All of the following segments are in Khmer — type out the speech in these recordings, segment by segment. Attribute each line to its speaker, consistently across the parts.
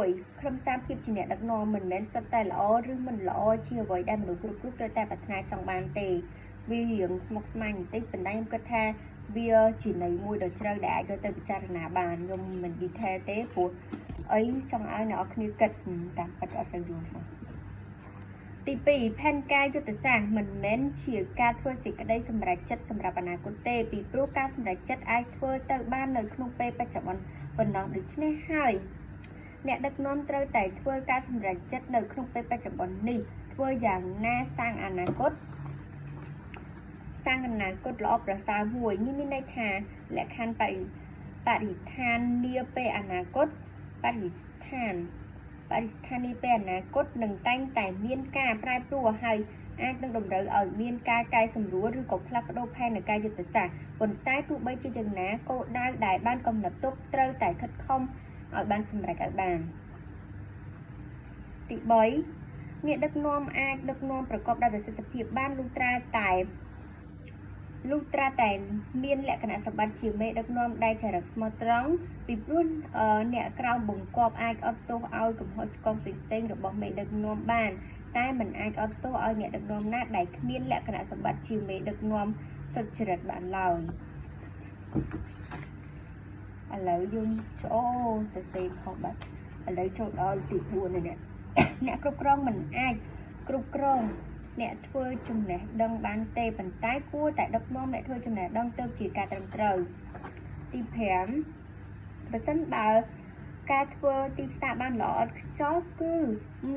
Speaker 1: 1ខ្លឹមសារភាពជាអ្នកដឹកនាំមិនមែនសុទ្ធតែល្អឬមិនល្អជាអ្វីដែលមនុស្សគ្រប់រូបត្រូវតែប្រាថ្នាចង់បានទេវារៀងស្មុគស្មាញបន្តិចប៉ុន្តែខ្ញុំគិតថាវាជាន័យមួយដ៏ជ្រៅដែលអាចយកទៅពិចារណាបានខ្ញុំមិន detail ទេព្រោះអីចង់ឲ្យអ្នកនរគ្នាគិតតាមពិតអត់សូវយល់សោះទី2ផែនការយុទ្ធសាស្ត្រមិនមែនជាការធ្វើសេចក្តីសម្រេចចិត្តសម្រាប់អនាគតទេពីព្រោះការសម្រេចចិត្តអាចធ្វើទៅបាននៅក្នុងពេលបច្ចុប្បន្នប៉ុណ្ណោះដូច្នេះហើយអ្នកដឹកនាំត្រូវតែធ្វើការសម្រេចចិត្តនៅក្នុងពេលបច្ចុប្បន្ននេះធ្វើយ៉ាងណាសាងអនាគតល្អប្រសើរមួយនេះមានន័យថាលក្ខខណ្ឌបរិស្ថាននាពេលអនាគតបរិស្ថាននាពេលអនាគតនឹងតែងតែមានការប្រែប្រួលហើយអាចនឹងតម្រូវឲ្យមានការកែសម្រួលឬក៏ផ្លាស់ប្ដូរផែនការយុទ្ធសាស្ត្រប៉ុន្តែទោះបីជាយ៉ាងណាគោលដៅដែលបានកំណត់ទុកត្រូវតែខិតខំឲ្យបានសម្រេចឲ្យបានទី3អ្នកដឹកនាំអាចដឹកនាំប្រកបដោយប្រសិទ្ធភាពបានលុះត្រាតែមានលក្ខណៈសម្បត្តិជាមេដឹកនាំដែលចរិតស្មោះត្រង់ពីព្រោះអ្នកក្រោមបង្គាប់អាចអត់ទោសឲ្យកំហុសឆ្គងផ្សេងៗរបស់មេដឹកនាំបានតែមិនអាចអត់ទោសឲ្យអ្នកដឹកនាំណាដែលគ្មានលក្ខណៈសម្បត្តិជាមេដឹកនាំសុចរិតបានឡើយឥឡូវយើងចូលទៅសេខុសបាត់ឥឡូវចូលដល់ទី4នេះអ្នកគ្រប់គ្រងមិនអាចគ្រប់គ្រងអ្នកធ្វើចំណេះដឹងបានទេប៉ុន្តែគួរតែដឹកនាំអ្នកធ្វើចំណេះដឹងទៅជាការត្រឹមត្រូវទី5ប្រសិនបើការធ្វើទីផ្សារបានល្អឥតខ្ចោះគឺ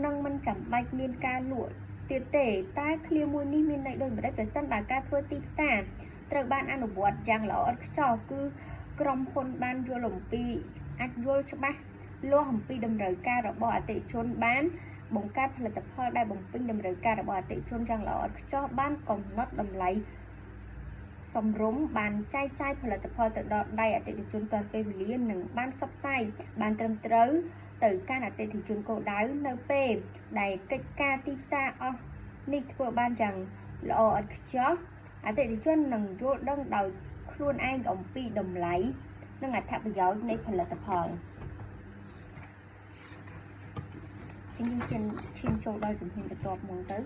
Speaker 1: នឹងមិនចាំបាច់មានការលក់ទៀតទេតែឃ្លាមួយនេះមានន័យដូចម្តេចប្រសិនបើការធ្វើទីផ្សារត្រូវបានអនុវត្តយ៉ាងល្អឥតខ្ចោះគឺក្រុមហ៊ុនបានយល់ច្បាស់លាស់អំពីតម្រូវការរបស់អតិថិជនបានបង្កើតផលិតផលដែលបំពេញតម្រូវការរបស់អតិថិជនយ៉ាងល្អឥតខ្ចោះបានកំណត់តម្លៃសមរម្យបានចែកចាយផលិតផលទៅដល់ដៃអតិថិជនទាន់ពេលវេលានិងបានផ្សព្វផ្សាយបានត្រឹមត្រូវទៅកាន់អតិថិជនគោលដៅនៅពេលដែលកិច្ចការទីផ្សារអស់នេះធ្វើបានយ៉ាងល្អឥតខ្ចោះអតិថិជននឹងយល់ដឹងដោយខ្លួនឯងអំពីតម្លៃនិងអត្ថប្រយោជន៍នៃផលិតផលជាងឈានចូលដល់ជំហានបន្ទាប់មុនទៅ